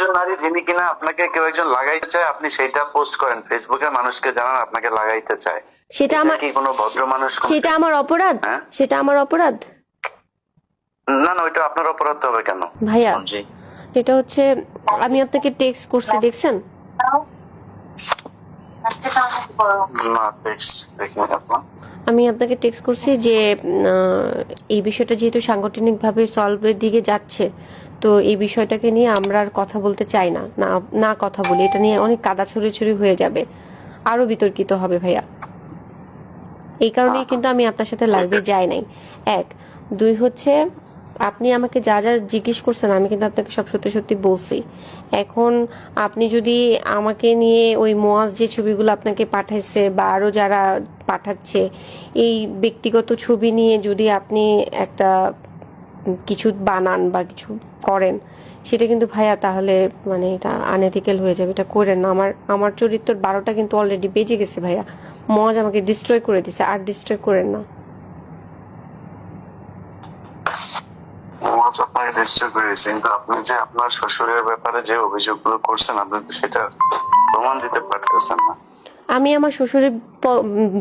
একজন নারী যিনি কিনা আপনাকে কেউ একজন লাগাইতে চায়, আপনি সেটা পোস্ট করেন ফেসবুকে, মানুষকে জানান আপনাকে লাগাইতে চায়, সেটা আমার কি কোনো ভদ্র মানুষ? সেটা আমার অপরাধ? হ্যাঁ? সেটা আমার অপরাধ? না না, ওইটা আপনার অপরাধ হবে কেন ভাইয়া? সঞ্জি? এটা হচ্ছে আমি আপনাকে টেক্সট করছি, দেখছেন? না টেক্সট দেখিনি আপনার। আমি আপনাকে টেক্সট করছি যে এই বিষয়টা যেহেতু সাংগঠনিকভাবে সলভের দিকে যাচ্ছে, তো এই বিষয়টাকে নিয়ে আমরা আর কথা বলতে চাই না, না না কথা বলি, এটা নিয়ে অনেক কাদা ছড়াছড়ি হয়ে যাবে, আরো বিতর্কিত হবে ভাইয়া। এই কারণেই কিন্তু আমি আপনার সাথে লাইভে যাই নাই। এক, দুই হচ্ছে আপনি আমাকে যা যা জিজ্ঞেস করছেন আমি কিন্তু আপনাকে সব সত্যি সত্যি বলছি। এখন আপনি যদি আমাকে নিয়ে ওই মোয়াজ যে ছবিগুলো আপনাকে পাঠাইছে বা আরো যারা পাঠাচ্ছে, এই ব্যক্তিগত ছবি নিয়ে যদি আপনি একটা কিছু বানান বা কিছু করেন, সেটা কিন্তু ভাইয়া তাহলে মানে এটা আনএথিক্যাল হয়ে যাবে। এটা করেন না। আমার চরিত্রের 12টা কিন্তু অলরেডি বেজে গেছে ভাইয়া। মজ আমাকে ডিস্ট্রয় করে দিছে, আর ডিস্ট্রয় করেন না। আপনাকে ডিস্টার্ব করেছে, কিন্তু আপনি যে আপনার শ্বশুরের ব্যাপারে যে অভিযোগগুলো করছেন, আপনি তো সেটা প্রমাণ দিতে পারতেছেন না। আমি আমার শ্বশুরের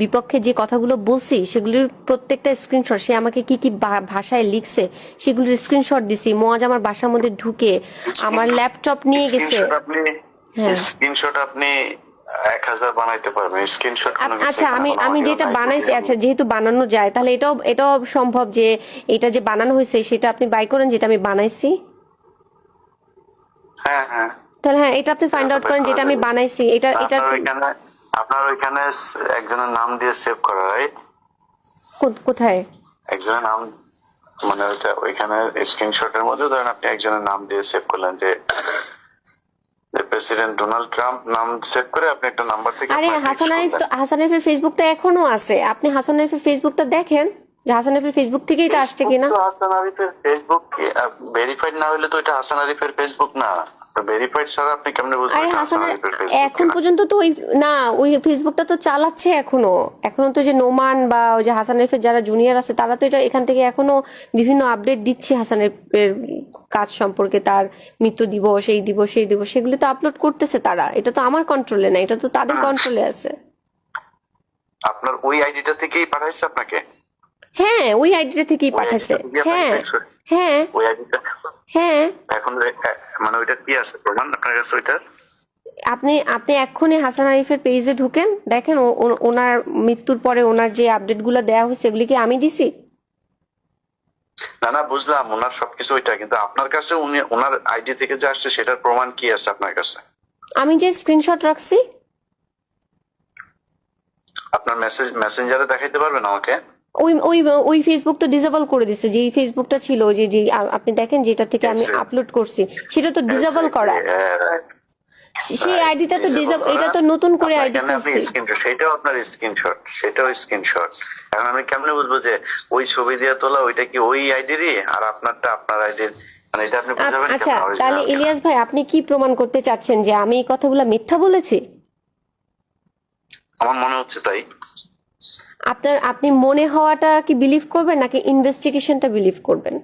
বিপক্ষে যে কথাগুলো বলছি সেগুলির প্রত্যেকটা স্ক্রিনশট, সে আমাকে কি কি ভাষায় লিখছে সেগুলির স্ক্রিনশট দিছি। মোয়াজ আমার বাসার মধ্যে ঢুকে আমার ল্যাপটপ নিয়ে গেছে। হ্যাঁ, স্ক্রিনশট আপনি 1000 বানাইতে পারবেন স্ক্রিনশট। আচ্ছা, আমি যেটা বানাইছি, আচ্ছা যেহেতু বানানো যায় তাহলে এটাও সম্ভব যে এটা যে বানানো হয়েছে সেটা আপনি বাই করেন যেটা আমি বানাইছি। হ্যাঁ হ্যাঁ, তাহলে হ্যাঁ, এটা আপনি ফাইন্ড আউট করেন যেটা আমি বানাইছি। এটা আপনার ওইখানে একজনের নাম দিয়ে সেভ করা, রাইট? কোথায় একজনের নাম, মানে ওইখানে স্ক্রিনশটের মধ্যে ধরেন আপনি একজনের নাম দিয়ে সেভ করলেন যে প্রেসিডেন্ট ডোনাল্ড ট্রাম্প নাম সেভ করে আপনি একটা নাম্বার থেকে। আরে হাসান আরিফের ফেসবুকটা এখনো আছে, আপনি হাসান আরিফের ফেসবুকটা দেখেন যে হাসান আরিফের ফেসবুক থেকেই এটা আসছে কিনা। হাসান আরিফের ফেসবুক ভেরিফাইড না হলে তো এটা হাসান আরিফের ফেসবুক না। ভেরিফাইড ছাড়া আপনি কেমনে বুঝবেন? আরে হাসান এখন পর্যন্ত তো ওই ফেসবুকটা তো চালাচ্ছে এখনো তো যে নোমান বা ওই যে হাসান আরিফের যারা জুনিয়র আছে তারা তো এটা এখান থেকে এখনো বিভিন্ন আপডেট দিচ্ছে হাসান আরিফের কাজ সম্পর্কে, তার মৃত্যু দিবস, এই দিবস সেই দিবস, সেগুলো তো আপলোড করতেছে তারা। এটা তো আমার কন্ট্রোলে না, এটা তো তাদের কন্ট্রোলে আছে। আপনার ওই আইডিটা থেকেই পাঠাইছে আপনাকে? হ্যাঁ, ওই আইডিটা থেকেই পাঠাইছে। হ্যাঁ হ্যাঁ ওই আইডিটা। হ্যাঁ, এখন মানে ওইটা কি আছে প্রমাণ আপনার কাছে ওইটার? আপনি এক্ষুনি হাসান আরিফের পেজে ঢুকেন, দেখেন ওনার মৃত্যুর পরে ওনার যে আপডেট গুলো দেওয়া হয়েছে এগুলি কি আমি দিছি? না না, বুঝলাম ওনার সবকিছু ওইটা, কিন্তু আপনার কাছে উনি ওনার আইডি থেকে যে আসছে সেটার প্রমাণ কি আছে আপনার কাছে? আমি যে স্ক্রিনশট রাখছি। আপনার মেসেঞ্জারে দেখাইতে পারবেন আমাকে? ওই ওই ওই ফেসবুক তো ডিসেবল করে দিছে। যে ফেসবুকটা ছিল যে যে আপনি দেখেন যেটা থেকে আমি আপলোড করছি সেটা তো ডিসেবল করা। সেই আইডিটা তো ডিসেবল, এটা তো নতুন করে আইডি খুলছি। সেটাও আপনার স্ক্রিনশট, সেটাও স্ক্রিনশট। এখন আমি কেমনে বুঝবো যে ওই ছবি দিয়ে তোলা ওইটা কি ওই আইডিরই আর আপনারটা আপনার আইডির? মানে এটা আপনি বুঝাবেন? আচ্ছা, তাহলে ইলিয়াস ভাই আপনি কি প্রমাণ করতে চাচ্ছেন যে আমি এই কথাগুলো মিথ্যা বলেছি? আমার মনে হচ্ছে তাই। আপনি মনে হওয়াটা কি বিলিভ করবেন নাকি ইনভেস্টিগেশনটা বিলিভ করবেন?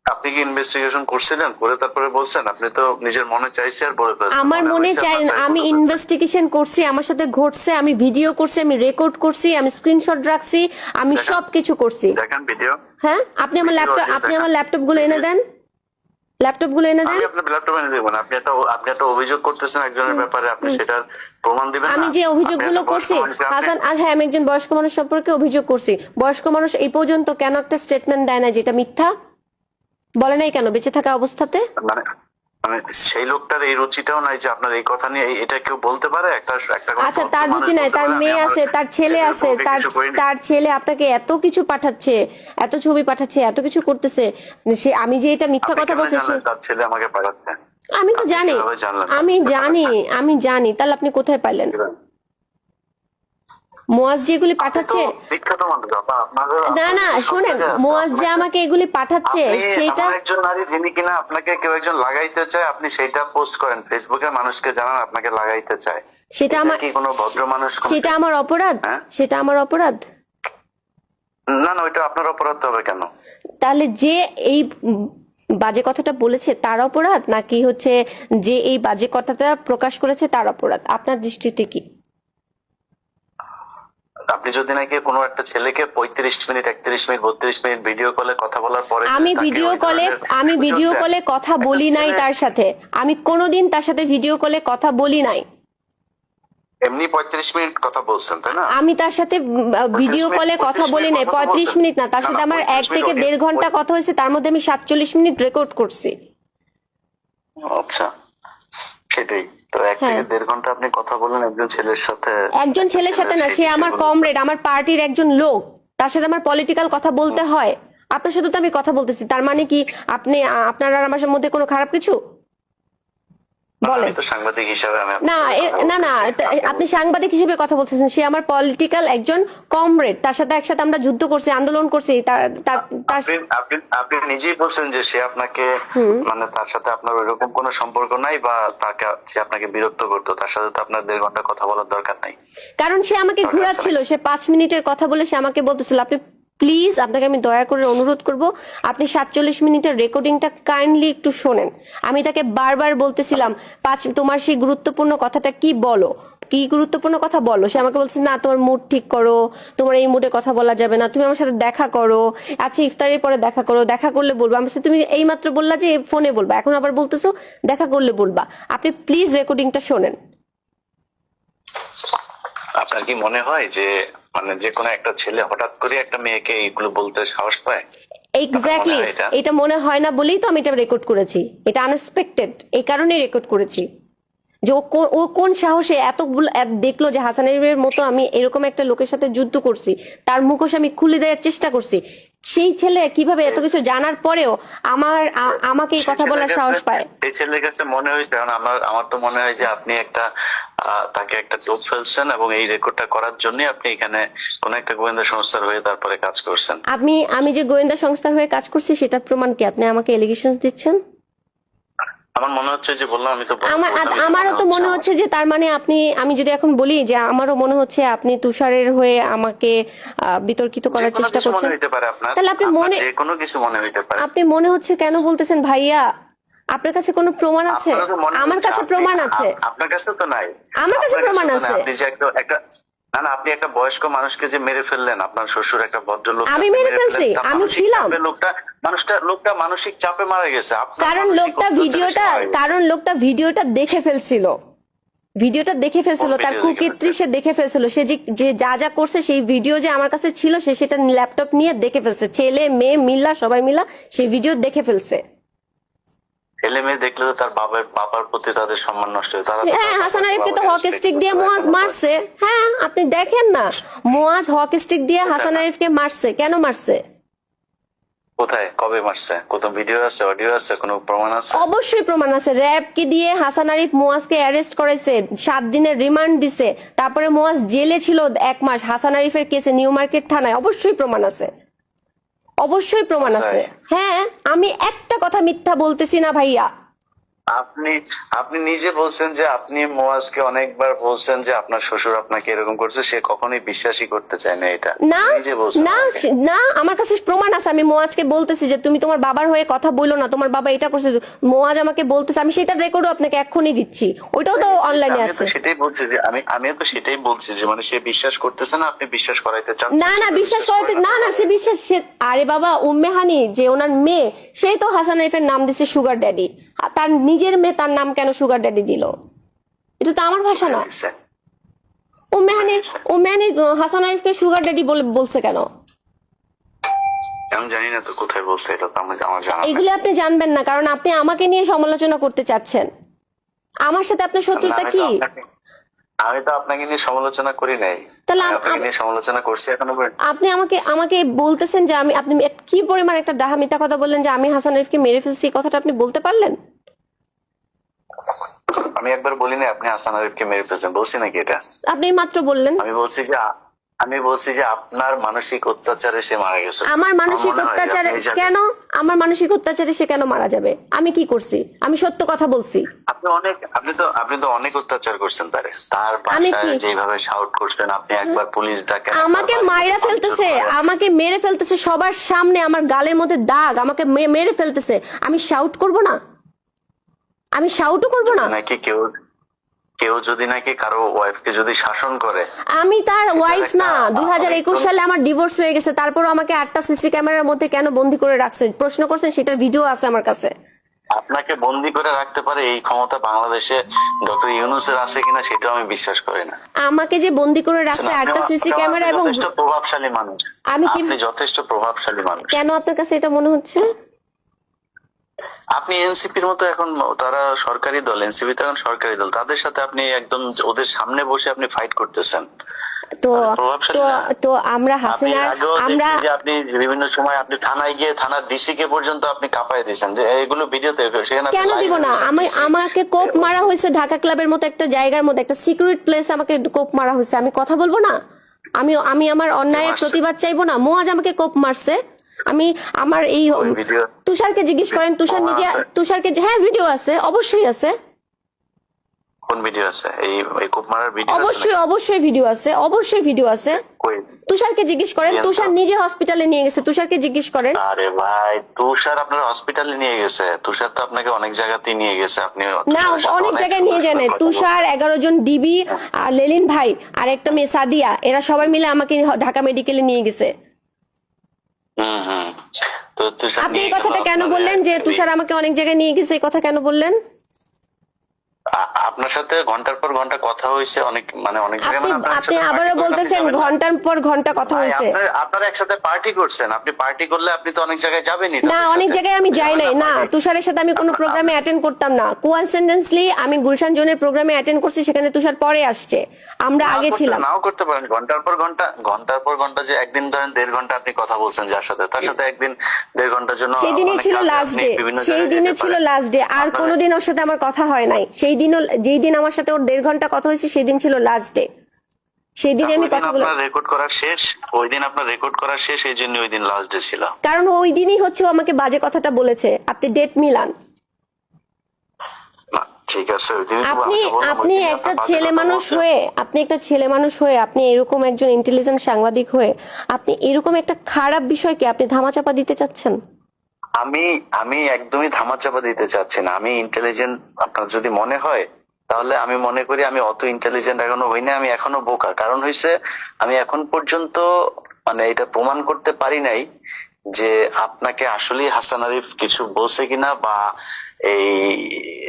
আপনি কি ইনভেস্টিগেশন করছিলেন, করে তারপরে বলছেন? আপনি তো নিজের মনে চাইছে আর বলে ফেলছেন। আমার মনে চাই, আমি ইনভেস্টিগেশন করছি, আমার সাথে ঘটছে, আমি ভিডিও করছি, আমি রেকর্ড করছি, আমি স্ক্রিনশট রাখছি, আমি সবকিছু করছি। দেখেন ভিডিও। হ্যাঁ, আপনি আমার ল্যাপটপ গুলো এনে দেন, ল্যাপটপ গুলো এনে দেন। আমি আপনার ল্যাপটপ এনে দেব না। আপনি একটা অভিযোগ করতেছেন একজনের ব্যাপারে, আপনি সেটার প্রমাণ দিবেন না? আমি যে অভিযোগগুলো করছি হাসান, হ্যাঁ আমি একজন বয়স্ক মানুষ সম্পর্কে অভিযোগ করছি। বয়স্ক মানুষ এই পর্যন্ত কেন একটা স্টেটমেন্ট দেয় না যেটা মিথ্যা? বলে নাই কেন বেঁচে থাকা অবস্থাতে? মানে সেই লোকটার এই রুচিটাও নাই যে আপনার এই কথা নিয়ে এটা কেউ বলতে পারে। আচ্ছা, তার রুচি নাই, তার মেয়ে আছে, তার ছেলে আছে, তার ছেলে আপনাকে এত কিছু পাঠাচ্ছে, এত ছবি পাঠাচ্ছে, এত কিছু করতেছে, সে আমি যে এটা মিথ্যা কথা বলছি তার ছেলে আমাকে পাঠাচ্ছে? আমি তো জানি, আমি জানি। তাহলে আপনি কোথায় পাইলেন? মোয়াজ যেগুলি পাঠাচ্ছে, না না শুনেন, মোয়াজ যে আমাকে এগুলি পাঠাচ্ছে সেটা একজন নারী যিনি কিনা আপনাকে কেউ একজন লাগাইতে চায়, আপনি সেটা পোস্ট করেন ফেসবুকে, মানুষকে জানান আপনাকে লাগাইতে চায়, সেটা আমার কি কোনো ভদ্র মানুষ? সেটা আমার অপরাধ? সেটা আমার অপরাধ? না না, ওইটা আপনার অপরাধ হবে কেন? তাহলে যে এই বাজে কথাটা বলেছে তার অপরাধ, নাকি হচ্ছে যে এই বাজে কথাটা প্রকাশ করেছে তার অপরাধ? আপনার দৃষ্টিতে কি? আপনি যদি নাকি কোনো একটা ছেলেকে 35 মিনিট 31 মিনিট 32 মিনিট ভিডিও কলে কথা বলার পরে আমি যদি তাকে ভিডিও ওই কলে ধরনের আমি সুযোগ ভিডিও দেন, কলে কথা একটা বলি নাই ছেলে তার সাথে, আমি কোনোদিন তার সাথে ভিডিও কলে কথা বলি নাই। এমনি 35 মিনিট কথা বলছেন তাই না? আমি তার সাথে ভিডিও কলে কথা বলি নাই 35 মিনিট না, তার সাথে আমার 1 থেকে 1.5 ঘন্টা কথা হয়েছে, তার মধ্যে আমি 47 মিনিট রেকর্ড করছি। আচ্ছা, সেটাই তো। 1 হ্যাঁ। থেকে 1.5 ঘন্টা আপনি কথা বলেন একজন ছেলের সাথে। একজন ছেলের সাথে না, সে আমার কমরেড, আমার পার্টির একজন লোক, তার সাথে আমার পলিটিক্যাল কথা বলতে হয়। আপনার সাথে তো আমি কথা বলতেছি, তার মানে কি আপনি আপনার আর আমার মধ্যে কোনো খারাপ কিছু? বলেন। আমি তো সাংবাদিক হিসাবে আমি না আপনার না না, আপনি সাংবাদিক হিসেবে কথা বলতেছেন, সে আমার পলিটিক্যাল একজন কমরেড, তার সাথে একসাথে আমরা যুদ্ধ করছি, আন্দোলন করছি। আপনি নিজেই বলছেন যে সে আপনাকে মানে তার সাথে আপনার ওইরকম কোনো সম্পর্ক নাই, বা তাকে সে আপনাকে বিরক্ত করতো, তার সাথে তো আপনার 1.5 ঘন্টা কথা বলার দরকার নাই। কারণ সে আমাকে ঘোরাচ্ছিল, সে 5 মিনিটের কথা বলে সে আমাকে বলতেছিল, আপনি প্লিজ, আপনাকে আমি দয়া করে অনুরোধ করব, আপনি 47 মিনিটের রেকর্ডিংটা কাইন্ডলি একটু শোনেন। আমি তাকে বারবার বলতেছিলাম, তোমার সেই গুরুত্বপূর্ণ কথাটা কি বলো, কি গুরুত্বপূর্ণ কথা বলো। সে আমাকে বলছে, না তোমার মুড ঠিক করো, তোমার এই মুডে কথা বলা যাবে না, তুমি আমার সাথে দেখা করো, আচ্ছা ইফতারের পরে দেখা করো, দেখা করলে বলবো। আমি বলছি, তুমি এই মাত্র বললা যে ফোনে বলবা, এখন আবার বলতেছো দেখা করলে বলবা। আপনি প্লিজ রেকর্ডিংটা শোনেন। আপনার কি মনে হয় যে মানে যে কোনো একটা ছেলে হঠাৎ করে একটা মেয়েকে এইগুলো বলতে সাহস পায়? এক্স্যাক্টলি, এটা মনে হয় না বলেই তো আমি এটা রেকর্ড করেছি। এটা আনএক্সপেক্টেড, এই কারণেই রেকর্ড করেছি যে ও কোন সাহসে এতগুলো দেখলো যে হাসানের মতো আমি এরকম একটা লোকের সাথে যুদ্ধ করছি, তার মুখোশ আমি খুলে দেওয়ার চেষ্টা করছি। সেই ছেলে কিভাবে এত কিছু জানার পরেও আমাকে এই কথা বলার সাহস পায়? এই ছেলের কাছে মনে হয়েছে, কারণ আমার তো মনে হয় যে আপনি একটা তাকে একটা টোপ ফেলছেন, এবং এই রেকর্ডটা করার জন্য আপনি এখানে কোন একটা গোয়েন্দা সংস্থার হয়ে তারপরে কাজ করছেন। আমি যে গোয়েন্দা সংস্থার হয়ে কাজ করছি সেটার প্রমাণ কি? আপনি আমাকে এলিগেশনস দিচ্ছেন। আমার মনে হচ্ছে যে বললাম, আমি তো আমারও তো মনে হচ্ছে যে তার মানে আমি যদি এখন বলি যে আমারও মনে হচ্ছে আপনি তুষারের হয়ে আমাকে বিতর্কিত করার চেষ্টা করছেন। তাহলে আপনি মনে কোনো কিছু মনে হইতে পারে। আপনি মনে হচ্ছে কেন বলতেছেন ভাইয়া? আপনার কাছে কোনো প্রমাণ আছে? আমার কাছে প্রমাণ আছে। আপনার কাছে তো নাই। আমার কাছে প্রমাণ আছে। আপনি যে একটা না, আপনি একটা বয়স্ক মানুষকে যে মেরে ফেললেন, আপনার শ্বশুর একটা ভদ্রলোক, আমি মেরে ফেলছি? আমি ছিলাম? লোকটা মানসিক চাপে মারা গেছে। কারণ লোকটা ভিডিওটা দেখে ফেলছিল, তার কুকীর্তি সে দেখে ফেলছিল। সে যে যা করছে সেই ভিডিও যে আমার কাছে ছিল, সে সেটা ল্যাপটপ নিয়ে দেখে ফেলছে। ছেলে মেয়ে মিল্লা সবাই মিলা সেই ভিডিও দেখে ফেলছে। ছেলে মেয়ে দেখলে তো তার বাবার প্রতি তাদের সম্মান নষ্ট হয়। হ্যাঁ, হাসান আরিফকে তো হক স্টিক দিয়ে মুয়াজ মারছে। হ্যাঁ, আপনি দেখেন না, মুয়াজ হক স্টিক দিয়ে হাসান আরিফকে মারছে। কেন মারছে? কোথায়, কবে মারছে? কত ভিডিও আছে, অডিও আছে, কোনো প্রমাণ আছে? অবশ্যই প্রমাণ আছে। র‍্যাব কি দিয়ে হাসান আরিফ মুয়াজকে অ্যারেস্ট করেছে, 7 দিনের রিমান্ড দিছে, তারপরে মুয়াজ জেলে ছিল 1 মাস হাসান আরিফের কেসে নিউ মার্কেট থানায়। অবশ্যই প্রমাণ আছে, অবশ্যই প্রমাণ আছে। হ্যাঁ, আমি একটা কথা মিথ্যা বলতেছি না ভাইয়া। আপনি নিজে বলছেন যে আপনি মুয়াজকে অনেকবার বলছেন যে আপনার শ্বশুর আপনাকে এরকম করছে, সে কখনোই বিশ্বাসই করতে চায় না এটা। না, আমার কাছে প্রমাণ আছে। আমি মুয়াজকে বলতেছি যে তুমি তোমার বাবার হয়ে কথা বলো না, তোমার বাবা এটা করছে। মুয়াজ আমাকে বলতেছে, আমি সেটা রেকর্ডও আপনাকে এক্ষুনি দিচ্ছি, ওইটাও তো অনলাইনে আছে। সেটাই বলছি যে আমিও তো সেটাই বলছি যে মানে সে বিশ্বাস করতেছে না, আপনি বিশ্বাস করাইতে চান। না বিশ্বাস করাইতে না, সে বিশ্বাস। আরে বাবা, উম্মে হানি যে ওনার মেয়ে, সেই তো হাসান আরিফের নাম দিছে সুগার ড্যাডি। তার নিজের মেয়ে তার নাম কেন সুগার ড্যাডি দিল? এটা তো আমার ভাষা না। উম্মে হানি হাসান আরিফকে সুগার ড্যাডি বলছে কেন? আমি জানি না তো কোথায় বলছে, এটা তো আমার জানা। এগুলো আপনি জানবেন না, কারণ আপনি আমাকে নিয়ে সমালোচনা করতে চাচ্ছেন। আমার সাথে আপনার শত্রুতা কি? আমি তো আপনাকে নিয়ে সমালোচনা করি নাই। তাহলে আপনাকে নিয়ে সমালোচনা করছি এখনো। আপনি আমাকে বলতেছেন যে আপনি কি পরিমাণ একটা ডাহা মিথ্যা কথা বললেন যে আমি হাসান আরিফকে মেরে ফেলছি। এই কথাটা আপনি বলতে পারলেন? আমি একবার বলি না আপনি হাসান আরিফকে মেরে ফেলছেন, বলছি নাকি এটা? আপনি মাত্র বললেন। আমি বলছি যে আপনার মানসিক অত্যাচারে সে মারা গেছে। আমার মানসিক অত্যাচারে কেন? আমার মানসিক অত্যাচারে সে কেন মারা যাবে? আমি কি করছি? আমি সত্য কথা বলছি। আপনি তো অনেক অত্যাচার করছেন তার আমি কি? বাসায় যেভাবে শাউট করছেন, আপনি একবার পুলিশ ডাকেন, আমাকে মাইরা ফেলতেছে, আমাকে মেরে ফেলতেছে সবার সামনে, আমার গালের মধ্যে দাগ, আমাকে মেরে ফেলতেছে। আমি শাউট করব না? আমি শাউটও করব না? নাকি কেউ যদি নাকি কারো ওয়াইফকে যদি শাসন করে, আমি তার ওয়াইফ না। 2021 সালে আমার ডিভোর্স হয়ে গেছে, তারপরও আমাকে 8টা সিসি ক্যামেরার মধ্যে কেন বন্দি করে রাখছে? প্রশ্ন করছেন, সেটার ভিডিও আছে আমার কাছে। আপনাকে বন্দি করে রাখতে পারে এই ক্ষমতা বাংলাদেশে ডক্টর ইউনূসের আছে কিনা সেটাও আমি বিশ্বাস করি না। আমাকে যে বন্দি করে রাখছে 8টা সিসি ক্যামেরা, এবং যথেষ্ট প্রভাবশালী মানুষ, আমি কি আপনি যথেষ্ট প্রভাবশালী মানুষ। কেন আপনার কাছে এটা মনে হচ্ছে? আপনি এনসিপির মতো এখন, তারা সরকারি দল, এনসিপি তো এখন সরকারি দল, তাদের সাথে আপনি একদম ওদের সামনে বসে আপনি ফাইট করতেছেন। তো প্রভাবশালী তো না? তো আমরা আপনি হাসিনার আগেও আমরা দেখছি যে আপনি বিভিন্ন সময় আপনি থানায় গিয়ে থানার ডিসি কে পর্যন্ত আপনি কাঁপায় দিয়েছেন, যে এগুলো ভিডিওতে সেখানে আপনি কেন live দিব না? হয়েছেন আমি DC আমাকে কোপ মারা হয়েছে ঢাকা ক্লাবের মতো একটা জায়গার মধ্যে, একটা সিকিউরিট প্লেস, আমাকে কোপ মারা হয়েছে। আমি কথা বলবো না? আমি আমার অন্যায়ের মারছে? প্রতিবাদ চাইবো না? মোয়াজ আমাকে কোপ মারছে। আমি আমার এই ওই ভিডিও তুষারকে জিজ্ঞেস করেন, তুষার প্রমাণ নিজে, আছে? তুষারকে, হ্যাঁ ভিডিও আছে, অবশ্যই আছে, কোন ভিডিও আছে? এই কূপ মারার ভিডিও আছে অবশ্যই অবশ্যই ভিডিও আছে, অবশ্যই ভিডিও আছে। কই? তুষারকে জিজ্ঞেস করেন, রিয়েল তুষার তো? নিজে হসপিটালে নিয়ে গেছে, তুষারকে জিজ্ঞেস করেন। আরে ভাই, তুষার আপনার হসপিটালে নিয়ে গেছে? তুষার তো আপনাকে অনেক জায়গাতেই নিয়ে গেছে, আপনি না, তুষারের সাথে অনেক জায়গায় নিয়ে সুন্দর যায় কথা তুষার, 11 জন ডিবি, আর লেলিন ভাই, আর একটা মেয়ে সাদিয়া, এরা সবাই মিলে আমাকে ঢাকা মেডিকেলে নিয়ে গেছে। হুম। তো তুষার আপনি নিয়ে এই কথাটা গেল কেন আপনার বললেন যে তুষার আমাকে অনেক জায়গায় নিয়ে গেছে? এই কথা কেন বললেন? আপনার সাথে ঘন্টার পর ঘন্টা কথা হয়েছে অনেক, মানে অনেক জায়গায়, আপনি মানে আপনার আপনি সাথে আবারও party করতে বলতেছেন যাবেন না। ঘন্টার পর ঘন্টা কথা ভাই, হয়েছে। আপনারা একসাথে পার্টি করছেন, আপনি পার্টি করলে আপনি তো অনেক জায়গায় যাবেনই না, তাদের অনেক সাথে। জায়গায় আমি যাই নাই। না, party। তুষারের সাথে আমি কোনো প্রোগ্রামে অ্যাটেন্ড করতাম না। কোইন্সিডেন্টলি আমি গুলশান জোনের প্রোগ্রামে অ্যাটেন্ড করছি, সেখানে তুষার পরে আসছে, আমরা আগে ছিলাম। নাও করতে পারেন, ঘন্টার পর ঘন্টা যে একদিন ধরেন 1.5 ঘন্টা আপনি কথা বলছেন যার সাথে, তার সাথে একদিন 1.5 ঘন্টার জন্য সেদিনই অনেক ছিল কাজে লাস্ট আপনি ডে, বিভিন্ন সেই জায়গায় দিনে যেতে ছিল পারেন। Last day. আর আপনার- কোনোদিন ওর সাথে আমার কথা হয় নাই। সেই দিনও, যেই দিন আমার সাথে ওর 1.5 ঘন্টা কথা হয়েছে, সেই দিন ছিল লাস্ট ডে। সেই দিনে আমি ওই দিন কথা বলে, আপনার রেকর্ড করা শেষ, এই জন্য ওই দিন লাস্ট ডে ছিল। কারণ ওই দিনই হচ্ছে ও আমাকে বাজে কথাটা বলেছে। আপনি ডেট মিলান। না, ঠিক আছে, ওই দিনই তো আপনি আমি তো বললাম, ওই আপনি দিনই একটা আপনার বাজে ছেলে কথা মানুষ বলছেন। হয়ে, আপনি একটা ছেলে মানুষ হয়ে, আপনি এরকম একজন ইন্টেলিজেন্ট সাংবাদিক হয়ে, আপনি এরকম একটা খারাপ বিষয়কে আপনি ধামাচাপা দিতে চাচ্ছেন? আমি একদমই ধামাচাপা দিতে চাচ্ছি না। আমি ইন্টেলিজেন্ট আপনার যদি মনে হয়, তাহলে আমি মনে করি আমি অত ইন্টেলিজেন্ট এখনো হই না, আমি এখনো বোকা। কারণ হইছে, আমি এখন পর্যন্ত মানে এটা প্রমাণ করতে পারি নাই যে আপনাকে আসলে হাসান আরিফ কিছু বলছে কিনা, বা এই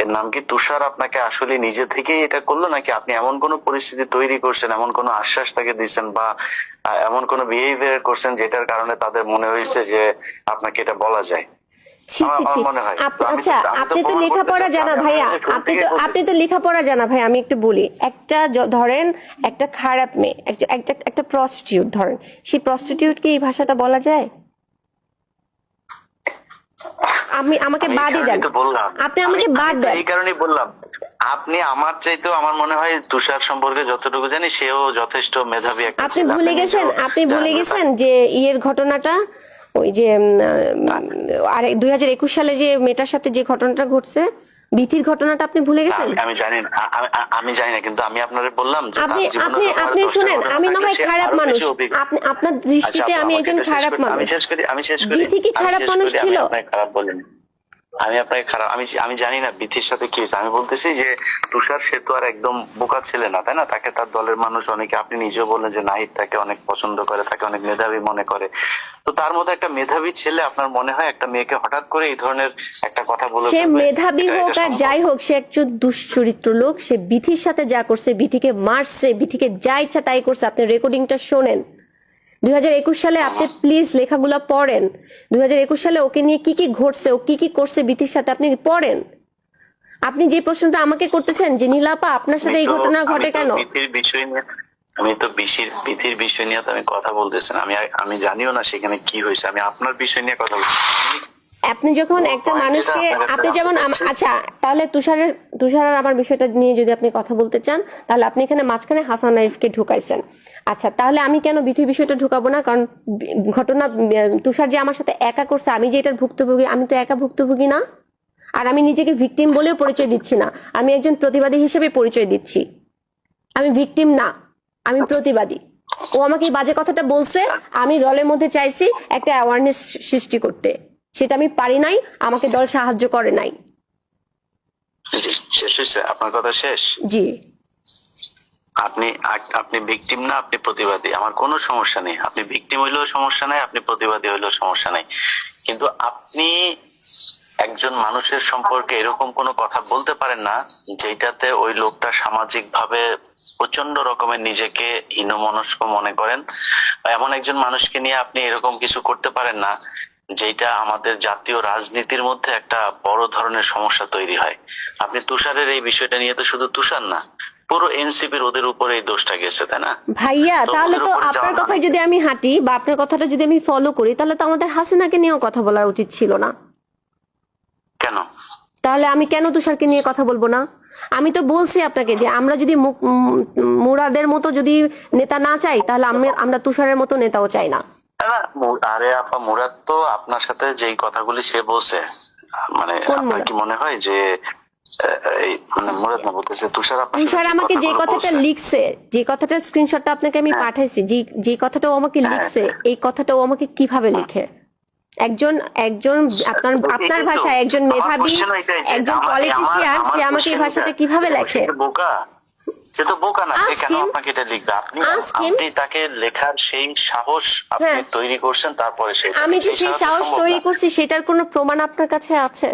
এর নাম কি তুষার আপনাকে আসলে নিজে থেকেই এটা করলো, নাকি আপনি এমন কোন পরিস্থিতি তৈরি করছেন, এমন কোন আশ্বাস তাকে দিচ্ছেন, বা এমন কোন বিহেভিয়ার করছেন যেটার কারণে তাদের মনে হয়েছে যে আপনাকে এটা বলা যায়। ছি ছি ছি। আমার মনে হয়। আচ্ছা, আপনি তো প্রমাণ করতে লেখাপড়া চাচ্ছি, জানা আমি ভাইয়া, আপনাকে শুরু থেকেই বলছি। আপনি তো লেখাপড়া জানা ভাই। আমি একটু বলি, একটা ধরেন একটা খারাপ মেয়ে, একটা প্রস্টিটিউট ধরেন, সেই প্রস্টিটিউটকে এই ভাষাটা বলা যায়? আমাকে আমি এই বাদই কারণেই দেন, তো বললাম। আপনি আমাকে আমি বাদ তো দেন। এই কারণেই বললাম, আপনি আমার চাইতেও আমার মনে হয় তুষার সম্পর্কে যতটুকু জানি, সেও যথেষ্ট মেধাবী একটা আপনি ছেলে। ভুলে গেছেন, নিজেও আপনি ভুলে জানেন গেছেন যে ইয়ের ঘটনাটা, ওই যে আরে 2021 সালে যে মেয়েটার সাথে যে ঘটনাটা ঘটছে, বিথির ঘটনাটা আপনি ভুলে গেছেন? আমি জানি না, আমি জানি না, কিন্তু আমি আপনারে বললাম যে আপনি তার জীবনে আপনি যখন আপনি 10টা শুনেন, ঘটনা আমি না থাকলে হয় সে খারাপ আরো মানুষ, বেশি অভিজ্ঞ। আপনি আপনার দৃষ্টিতে আচ্ছা, আমি আমাকে একজন এটা শেষ খারাপ করি, মানুষ। আমি শেষ করি। বিথি কি খারাপ মানুষ ছিল? আমি আপনাকে খারাপ বলিনি। আমি আপনাকে খারাপ, আমি জানি না বিথির সাথে কি হয়েছে। আমি বলতেছি যে তুষার সে তো আর একদম বোকা ছেলে না, তাই না? তাকে তার দলের মানুষ অনেকে, আপনি নিজেও বললেন যে নাহিদ তাকে অনেক পছন্দ করে, তাকে অনেক মেধাবী মনে করে। তো তার মধ্যে একটা মেধাবী ছেলে, আপনার মনে হয় একটা মেয়েকে হঠাৎ করে এই ধরনের একটা কথা বলে সে ফেলবে? মেধাবী এটা হোক আর সম্ভব? যাই হোক, সে একজন দুশ্চরিত্র লোক। সে বিথির সাথে যা করছে, বিথিকে মারছে, বিথিকে যা ইচ্ছা তাই করছে। আপনি রেকর্ডিংটা শোনেন। 2021 সালে আপনি প্লিজ লেখাগুলো পড়েন। 2021 সালে ওকে নিয়ে কি কি ঘটছে, ও কি কি করছে বিথির সাথে, আপনি পড়েন। আপনি যে প্রশ্নটা আমাকে করতেছেন যে নীলাপা আপনার সাথে এই ঘটনা ঘটে কেন, আমি তো বিথির বিষয় নিয়ে তো আমি কথা বলতেছি না। আমি জানিও না সেখানে কি হয়েছে, আমি আপনার বিষয় নিয়ে কথা বলছি। আপনি যখন একটা point মানুষকে যেটা আপনার কাছে আপনি যেমন জানতে চাচ্ছি। আচ্ছা, তাহলে তুষার আর আমার বিষয়টা নিয়ে যদি আপনি কথা বলতে চান, তাহলে আপনি এখানে মাঝখানে হাসান আরিফকে ঢুকাইছেন। আচ্ছা, তাহলে আমি কেন বিথির বিষয়টা ঢুকাবো না? কারণ ঘটনা তুষার যে আমার সাথে একা করছে, আমি যে এটার ভুক্তভোগী, আমি তো একা ভুক্তভোগী না। আর আমি নিজেকে ভিকটিম বলেও পরিচয় দিচ্ছি না, আমি একজন প্রতিবাদী হিসেবে পরিচয় দিচ্ছি। আমি ভিকটিম না, আমি প্রতিবাদী। ও আমাকে এই বাজে কথাটা বলছে, আমি দলের মধ্যে চাইছি একটা অ্যাওয়ারনেস সৃষ্টি করতে, সেটা আমি পারি নাই, আমাকে দল সাহায্য করে নাই। জি, শেষ হয়েছে আপনার কথা শেষ? জি, আপনি আপনি ভিকটিম না, আপনি প্রতিবাদী, আমার কোনো সমস্যা নেই। আপনি ভিকটিম হইলেও সমস্যা নাই, আপনি প্রতিবাদী হইলেও সমস্যা নাই, কিন্তু আপনি একজন মানুষের সম্পর্কে এরকম কোনো কথা বলতে পারেন না যেটাতে ওই লোকটা সামাজিক ভাবে প্রচন্ড রকমের নিজেকে হীনমনস্ক মনে করেন, বা এমন একজন মানুষকে নিয়ে আপনি এরকম কিছু করতে পারেন না যেটা আমাদের জাতীয় রাজনীতির মধ্যে একটা বড় ধরনের সমস্যা তৈরি হয়। আপনি তুষারের এই বিষয়টা নিয়ে তো শুধু তুষার না, পুরো এনসিপির ওদের উপরে এই দোষটা গেছে, তাই না? ভাইয়া, তো তাহলে ওদের তো উপরে আপনার যাওয়া কথায় মানে যদি আমি হাঁটি বা আপনার কথাটা যদি আমি ফলো করি, তাহলে তো আমাদের হাসিনাকে নিয়েও কথা বলা উচিত ছিল না। কেন? তাহলে আমি কেন তুষারকে নিয়ে কথা বলবো না? আমি তো বলছি আপনাকে যে আমরা যদি মুরাদের মতো যদি নেতা না চাই, তাহলে আমরা তুষারের মতো নেতাও চাই না। না, আরে আপা, মুরাদ তো আপনার সাথে যেই কথাগুলি সে বলছে, মানে কোন আপনার মুরাদ? কি মনে হয় যে এই মানে মুরাদ না, বলতেছে তুষার আপনার সাথে তুষার যে আমাকে যে কথাগুলো কথাটা বলছে, লিখছে, যে কথাটার স্ক্রিনশটটা আপনাকে আমি পাঠাইছি, যে কথাটা ও আমাকে লিখছে, এই কথাটা ও আমাকে কিভাবে লিখে? একজন একজন আপনার আপনার এই তো ভাষায় একজন আমার মেধাবী, question ওইটাই যে একজন আমার পলিটিশিয়ান, সে আমাকে এই question ভাষাতে ওইটা। কিভাবে দেখো, লেখে? সে তো বোকা, সে তো বোকা না, সে Ask কেন him, আপনাকে এটা লিখবে? আপনি ask him. আপনি তাকে লেখার সেই সাহস আপনি হ্যাঁ, তৈরি করছেন, তারপরে সে আমি যে সেই সাহস সম্ভব তৈরি না। করছি, সেটার কোনো প্রমাণ আপনার কাছে আছে?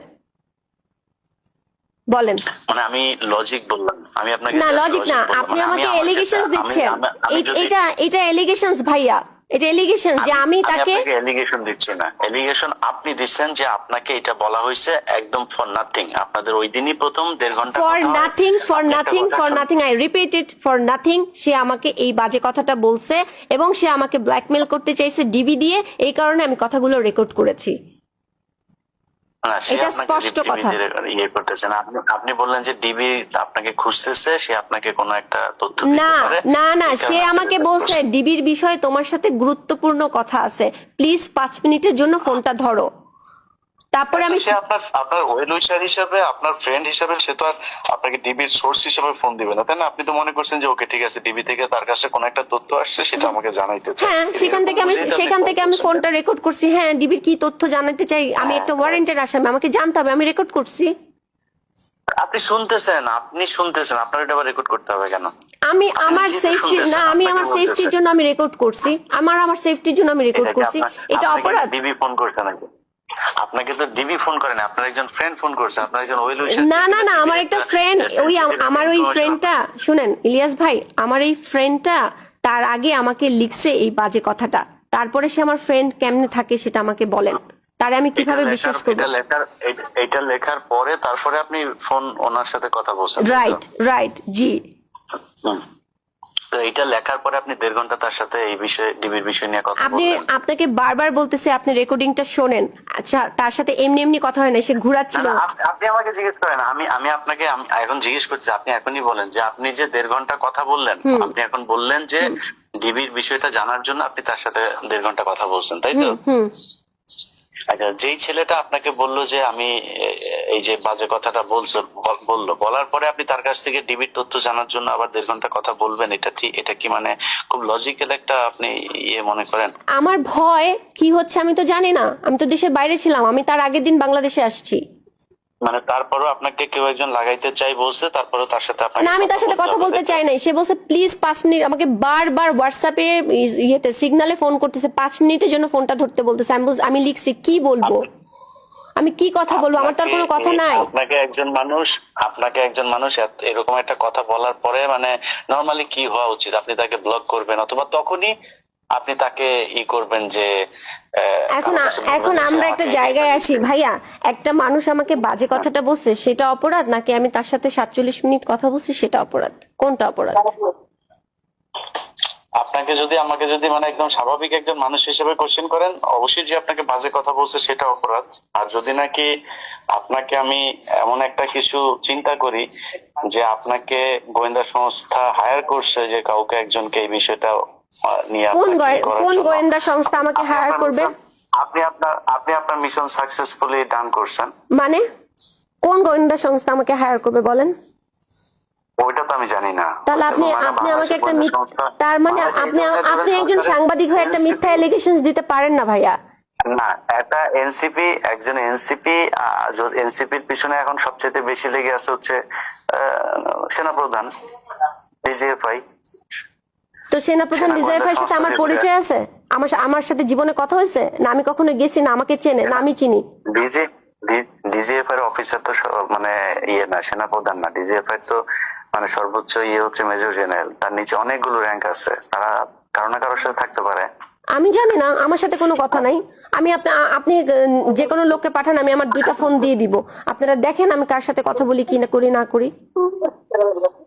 বলেন। মানে আমি লজিক বললাম, আমি আপনাকে না, just লজিক না, logic বললাম। আপনি মানে আমি আমাকে আমার এলিগেশনস ক্ষেত্রে- দিচ্ছেন। আমি যদি এটা এলিগেশনস ভাইয়া, এটা এলিগেশন যে আমি তাকে আপনাকে এলিগেশন দিচ্ছি না, এলিগেশন আপনি দিচ্ছেন যে আপনাকে এটা বলা হয়েছে একদম ফর নাথিং। আপনাদের ওই দিনই প্রথম 1.5 ঘন্টা ফর কথা হয়, নাথিং, ফর আপনি একটা নাথিং, কথা ফর শুনুন। Nothing, I repeat it, for nothing. সে আমাকে এই বাজে কথাটা বলছে এবং সে আমাকে ব্ল্যাকমেল করতে চাইছে ডিবি দিয়ে, এই কারণে আমি কথাগুলো রেকর্ড করেছি। না, সে এটা আপনাকে স্পষ্ট ডিবি কথা। ইয়ে করতেছেন, আপনি বললেন যে ডিবি আপনাকে খুঁজতেছে, সে আপনাকে কোনো একটা তথ্য দিতে না পারে, না না, এই সে কারণে আপনি আমাকে record বলছে করছেন। ডিবির বিষয়ে তোমার সাথে গুরুত্বপূর্ণ কথা আছে, প্লিজ 5 মিনিটের জন্য ফোনটা ধরো। তারপরে আমি সে আপনার আপনার ওয়েল উইশার হিসাবে, আপনার ফ্রেন্ড হিসাবে সে তো আর আপনাকে ডিবির সোর্স হিসাবে ফোন দিবে না, তাই না? আপনি তো মনে করছেন যে ওকে ঠিক আছে, ডিবি থেকে তার কাছে কোনো একটা তথ্য আসছে, সেটা আমাকে জানাইতে চায়। হ্যাঁ, সেখান থেকে আমি ফোনটা রেকর্ড করছি। হ্যাঁ, ডিবির কি তথ্য জানাতে চাই, আমি একটা ওয়ারেন্টের আসামি, আমাকে জানতে হবে, আমি রেকর্ড করছি। আপনি শুনতেছেন, আপনার এটা আবার রেকর্ড করতে হবে কেন? আমি আপনি আমার নিজেই তো সেফটি শুনতেছেন, না, আমি আপনাকে আমার বলতেছে। সেফটির জন্য আমি রেকর্ড করছি, আমার সেফটির জন্য আমি রেকর্ড এটা কি করছি। এটা অপরাধ? ডিবি ফোন করছে নাকি? আপনাকে তো ডিবি ফোন করে না, আপনার একজন ফ্রেন্ড ফোন করছে, আপনার একজন ওয়েল উইশার। না না না, আমার একটা ফ্রেন্ড, আমার ওই ফ্রেন্ডটা, শুনেন ইলিয়াস ভাই, আমার এই ফ্রেন্ডটা তার আগে আমাকে লিখছে এই বাজে কথাটা, তারপরে সে আমার ফ্রেন্ড কেমনে থাকে সেটা আমাকে বলেন, তারে আমি কিভাবে বিশ্বাস করবো? এটা লেখার পরে তারপরে আপনি ফোন ওনার সাথে কথা বলছেন, তাই তো? রাইট রাইট, জি। হুম। তো এটা লেখার পরে আপনি 1.5 ঘন্টা তার সাথে এই বিষয়ে, ডিবির বিষয় নিয়ে কথা আপনি বললেন। আপনাকে বারবার বলতেছে আপনি রেকর্ডিংটা শোনেন। আচ্ছা, তার সাথে এমনি এমনি কথা হয় না, সে না, ঘুরাচ্ছিল। না, আপনি আমাকে জিজ্ঞেস করেন, আমি আপনাকে এখন জিজ্ঞেস করছি, আপনি এখনই বলেন যে আপনি যে 1.5 ঘন্টা কথা বললেন, আপনি এখন বললেন যে ডিবির বিষয়টা জানার জন্য আপনি তার সাথে 1.5 ঘন্টা কথা বলছেন, তাই তো? হুম, আচ্ছা, যেই ছেলেটা আপনাকে বললো যে আমি এই যে বাজে কথাটা বলার পরে আপনি তার কাছ থেকে ডিবির তথ্য জানার জন্য আবার 1.5 ঘন্টা কথা বলবেন, এটা কি মানে খুব লজিক্যাল একটা আপনি ইয়ে মনে করেন? আমার ভয় কি হচ্ছে আমি তো জানি না, আমি তো দেশের বাইরে ছিলাম, আমি তার আগের দিন বাংলাদেশে আসছি। মানে তারপরও আপনাকে কেউ একজন লাগাইতে চাই বলছে, তারপরও তার সাথে আপনাকে না, আমি তার সাথে কথা বলতে চাই নাই, সে বলছে প্লিজ 5 মিনিট, আমাকে বারবার হোয়াটসঅ্যাপে ইয়েতে সিগনালে ফোন করতেছে, 5 মিনিটের জন্য ফোনটা ধরতে বলতেছে। আমি লিখছি কি বলবো, আমি কি কথা বলবো, আমার তো আর কোনো কথা নাই। আপনাকে একজন মানুষ এরকম একটা কথা বলার পরে মানে নরমালি কি হওয়া উচিত? আপনি তাকে ব্লক করবেন, অথবা তখনই আপনি তাকে করবেন যে এখন আমার কাছে বলবেন এখন যে সে আমরা একটা আমাকে জায়গায় আসি ভাইয়া, একটা মানুষ আমাকে বাজে কথাটা বলছে সেটা অপরাধ, নাকি আমি তার সাথে 47 মিনিট কথা বলছি সেটা অপরাধ? কোনটা অপরাধ? আপনাকে যদি আমাকে যদি মানে একদম স্বাভাবিক একজন মানুষ হিসেবে কোশ্চেন করেন, অবশ্যই যে আপনাকে বাজে কথা বলছে সেটা অপরাধ। আর যদি নাকি আপনাকে আমি এমন একটা কিছু চিন্তা করি যে আপনাকে গোয়েন্দা সংস্থা হায়ার করছে যে কাউকে একজনকে এই বিষয়টা নিয়ে আপনাকে করার কোন জন্য, গোয়েন্দা সংস্থা আমাকে হায়ার করবে? আপনি আপনার মিশন সাকসেসফুলি ডান করছেন। মানে কোন গোয়েন্দা সংস্থা আমাকে হায়ার করবে বলেন? ওইটা তো আমি জানি না। তাহলে আপনি আমাকে একটা তার মানে আপনি একজন সাংবাদিক হয়ে একটা মিথ্যা এলিগেশনস দিতে পারেন না ভাইয়া। না, এটা এনসিপি, একজন এনসিপি, এনসিপির পিছনে এখন সবচেয়ে বেশি লেগে আছে হচ্ছে সেনাপ্রধান ডিজিএফআই। তো সেনাপ্রধান ডিজিএফআই সাথে আমার পরিচয় আছে? আমার সাথে জীবনে কথা হয়েছে না? আমি কখনো গেছি না? আমাকে চেনে না? আমি চিনি? ডিজিএফআই এর অফিসার তো মানে ইয়ে না, সেনাপ্রধান না। ডিজিএফআই তো মানে সর্বোচ্চ ইয়ে হচ্ছে মেজর জেনারেল, তার নিচে অনেকগুলো র্যাঙ্ক আছে, তারা কারো না কারোর সাথে থাকতে পারে। আমি জানি না, আমার সাথে কোনো কথা নাই। আমি আপনি যে কোনো লোককে পাঠান, আমি আমার 2টা ফোন দিয়ে দিব, আপনারা দেখেন আমি কার সাথে কথা বলি কি না করি না করি।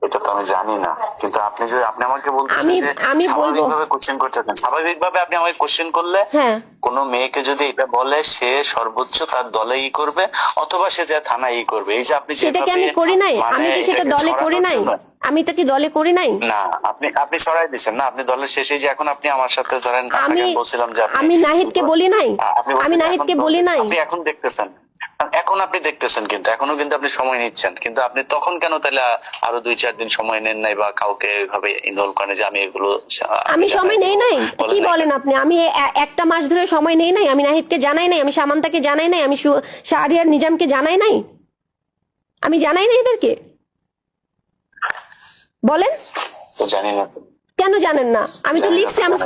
এটা তো আমি জানি না, কিন্তু আপনি যদি আপনি আমাকে বলতেছেন যে আমি বলবো স্বাভাবিকভাবে কোশ্চেন করতেছেন, স্বাভাবিকভাবে আপনি আমাকে কোশ্চেন করলে হ্যাঁ, কোন মেয়েকে যদি এটা বলে সে সর্বোচ্চ তার দলে ই করবে, অথবা সে যা থানায় ই করবে। এই যে আপনি সেটা কি আমি করি নাই? আমি কি সেটা দলে করি নাই? আমি এটা কি দলে করি নাই? না, আপনি সরাই দিচ্ছেন না, আপনি দলের শেষে যে এখন আপনি আমার সাথে ধরেন বলছিলাম যে আমি নাহিদকে বলি নাই, আমি নাহিদকে বলি নাই। আপনি এখন দেখতেছেন, আপনি দেখতেছেন, কিন্তু এখনো কিন্তু আপনি সময় নিচ্ছেন, কিন্তু আপনি তখন কেন তাহলে আরো 2-4 দিন সময় নেন নাই বা কাউকে এইভাবে ইনভলভ করেন যে আমি এগুলো আমি সময় নেই নাই? কি বলেন আপনি? আমি একটা মাস ধরে সময় নেই নাই? আমি নাহিদকে জানাই নাই, আমি সামান্তাকে জানাই নাই, আমি শাহরিয়ার নিজামকে জানাই নাই? আমি জানাই নাই এদেরকে? বলেন। জানি না কেন জানেন না? আমি তো লিখছি, আমি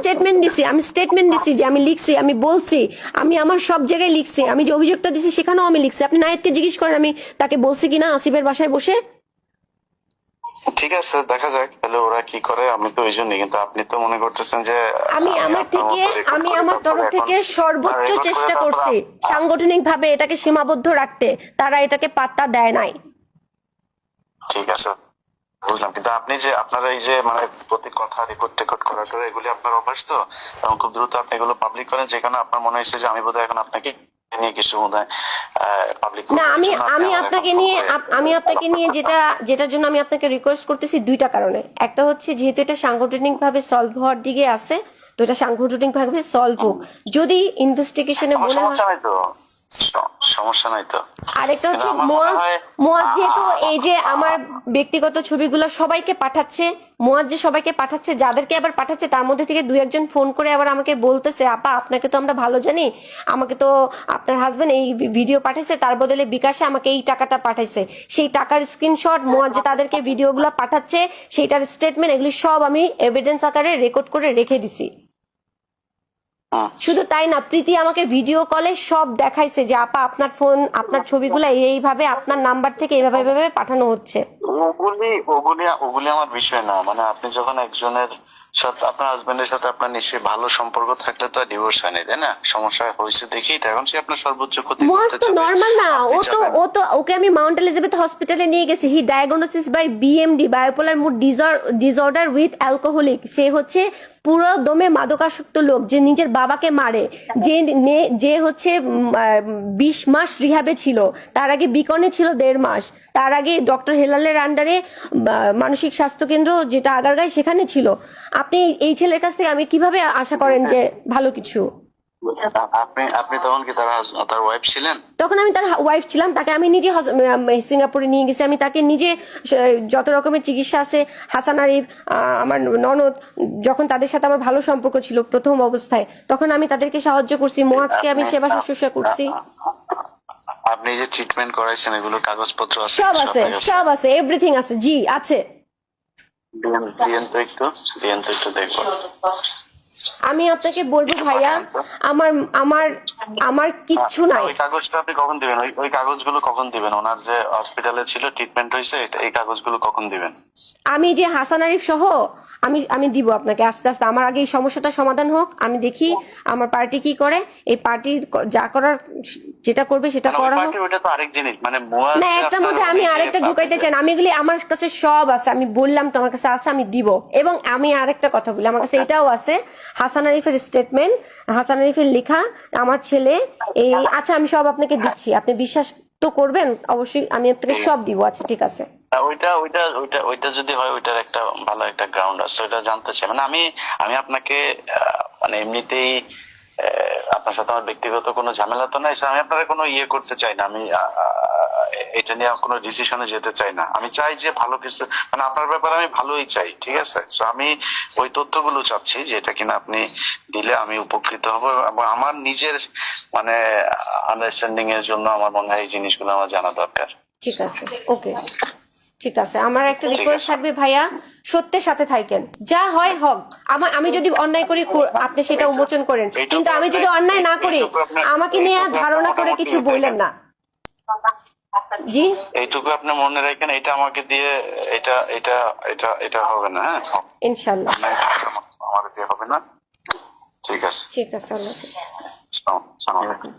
স্টেটমেন্ট দিছি যে আমি লিখছি, আমি বলছি, আমি আমার সব জায়গায় লিখছি, আমি যে অভিযোগটা দিছি সেখানেও আমি লিখছি। আপনি নাহিদকে জিজ্ঞেস করেন আমি তাকে বলছি কিনা আসিফের বাসায় বসে। ঠিক আছে, দেখা যাক তাহলে ওরা কি করে। আমি তো ওই জন্যই, কিন্তু আপনি তো মনে করতেছেন যে আমি আমার তরফ থেকে সর্বোচ্চ চেষ্টা করছি সাংগঠনিক ভাবে এটাকে সীমাবদ্ধ রাখতে, তারা এটাকে পাত্তা দেয় নাই। ঠিক আছে, বুঝলাম, কিন্তু আপনি যে আপনারা এই যে মানে প্রতি কথা রেকর্ড করার পরে এগুলি আপনার অভ্যাস তো, এবং খুব দ্রুত আপনি এগুলো পাবলিক করেন, যেখানে আপনার মনে হয়েছে যে আমি বোধহয় এখন আপনাকে নিয়ে কিছু বোধহয় পাবলিক না, আমি আপনাকে নিয়ে যেটার জন্য আমি আপনাকে রিকোয়েস্ট করতেছি 2টা কারণে। একটা হচ্ছে যেহেতু এটা সাংগঠনিক ভাবে সলভ হওয়ার দিকে আছে, তো এটা সাংগঠনিক ভাবে সলভ হোক। যদি ইনভেস্টিগেশনে মনে হয় সমস্যা নাই তো। আরেকটা হচ্ছে মোয়াজ যেহেতু এই যে আমার ব্যক্তিগত ছবিগুলো সবাইকে পাঠাচ্ছে, মোয়াজ যে সবাইকে পাঠাচ্ছে, যাদেরকে আবার পাঠাচ্ছে তার মধ্যে থেকে 2-1 জন ফোন করে আবার আমাকে বলতেছে, আপা আপনাকে তো আমরা ভালো জানি, আমাকে তো আপনার হাজবেন্ড এই ভিডিও পাঠাইছে, তার বদলে বিকাশে আমাকে এই টাকাটা পাঠাইছে, সেই টাকার স্ক্রিনশট, মোয়াজ যে তাদেরকে ভিডিওগুলো পাঠাচ্ছে সেইটার স্টেটমেন্ট, এগুলি সব আমি এভিডেন্স আকারে রেকর্ড করে রেখে দিছি। শুধু তাই না, প্রীতি আমাকে ভিডিও কলে সব দেখাইছে যে আপা আপনার ফোন, আপনার ছবিগুলো এইভাবে আপনার নাম্বার থেকে এইভাবে পাঠানো হচ্ছে। ওগুলি আমার বিষয় না। মানে আপনি যখন একজনের সাথে, আপনার হাজবেন্ডের সাথে আপনার নিশ্চয়ই ভালো সম্পর্ক থাকলে তো ডিভোর্স হয় না, তাই না? সমস্যা হয়েছে দেখেই এখন সে আপনার সর্বোচ্চ ক্ষতি মোয়াজ তো নরমাল না, ওকে আমি মাউন্ট এলিজাবেথ হসপিটালে নিয়ে গেছি। He diagnosis by BMD, bipolar mood disorder with alcoholic. সে হচ্ছে পুরো দমে মাদকাসক্ত লোক, যে নিজের বাবাকে মারে, যে হচ্ছে 20 মাস রিহাবে ছিল, তার আগে বিকনে ছিল 1.5 মাস, তার আগে ডক্টর হেলালের আন্ডারে মানসিক স্বাস্থ্য কেন্দ্র যেটা আগারগাঁয় সেখানে ছিল। আপনি এই ছেলের কাছ থেকে আমি কিভাবে আশা করেন যে ভালো কিছু? আপনি তখন কি তার ওয়াইফ ছিলেন? তখন আমি তার ওয়াইফ ছিলাম। তাকে আমি নিজে সিঙ্গাপুরে নিয়ে গেছি, আমি তাকে নিজে যত রকমের চিকিৎসা আছে, হাসান আরিফ, আমার ননদ, যখন তাদের সাথে আমার ভালো সম্পর্ক ছিল প্রথম অবস্থায়, তখন আমি তাদেরকে সাহায্য করছি, মোয়াজকে আমি সেবা শুশ্রূষা করছি। আপনি যে ট্রিটমেন্ট করাইছেন এগুলো কাগজপত্র আছে? সব আছে, এভরিথিং আছে। জি আছে। দিয়েন তো একটু দেখবো। আমি আপনাকে বলবো ভাইয়া, আমার আমার আমার কিচ্ছু নাই। ওই কাগজটা আপনি কখন দিবেন? ওই কাগজগুলো কখন দিবেন? ওনার যে হসপিটালে ছিল, ট্রিটমেন্ট হয়েছে, এই কাগজগুলো কখন দিবেন? আমি যে হাসান আরিফ সহ আমি আমি দিব আপনাকে আস্তে আস্তে। আমার আগে এই সমস্যাটা সমাধান হোক, আমি দেখি আমার পার্টি কি করে। এই পার্টি যা করার, যেটা করবে সেটা মানে ওই করা হোক। পার্টি ওটা তো আরেক জিনিস, মানে মুয়া না, যে একটার আপনার মধ্যে আমি ওই যে আরেকটা ঢুকাইতে চাই না। আমি এগুলি আমার কাছে সব আছে, আমি বললাম তো আমার কাছে আছে, আমি দিব। এবং আমি আরেকটা কথা বলি, আমার কাছে এটাও আছে, হাসান আরিফের স্টেটমেন্ট, হাসান আরিফের লেখা, আমার ছেলে এই, আচ্ছা আমি সব আপনাকে দিচ্ছি, আপনি বিশ্বাস তো করবেন অবশ্যই, আমি আপনাকে সব দিব। আচ্ছা ঠিক আছে। ওইটা যদি হয়, ওইটার একটা ভালো একটা গ্রাউন্ড আছে, ওইটা জানতে চাই। মানে আমি আমি আপনাকে মানে এমনিতেই আপনার সাথে আমার ব্যক্তিগত কোনো ঝামেলা তো নাই, so আমি আপনার কোনো ইয়ে করতে চাই না। আমি এটা নিয়ে কোনো ডিসিশনে যেতে চাই না। আমি চাই যে ভালো কিছু, মানে আপনার ব্যাপারে আমি ভালোই চাই, ঠিক আছে? তো আমি ওই তথ্যগুলো চাচ্ছি যেটা কিনা আপনি দিলে আমি উপকৃত হব, এবং আমার নিজের মানে আন্ডারস্ট্যান্ডিং এর জন্য আমার মনে হয় এই জিনিসগুলো আমার জানা দরকার। ঠিক আছে, ওকে, ঠিক আছে। আমার একটা রিকোয়েস্ট থাকবে ভাইয়া, সত্যের সাথে থাকেন, যা হয় হোক। আমি যদি অন্যায় করি আপনি সেটা উন্মোচন করেন, কিন্তু আমি যদি অন্যায় না করি আমাকে নিয়ে ধারণা করে কিছু বললেন না। জি, এইটুকু আপনি মনে রাখেন, এটা আমাকে দিয়ে এটা এটা এটা এটা হবে না। হ্যাঁ, ইনশাল্লাহ। আমাকে দিয়ে হবে না। ঠিক আছে, ঠিক আছে, আল্লাহ হাফেজ। আসসালামু আলাইকুম।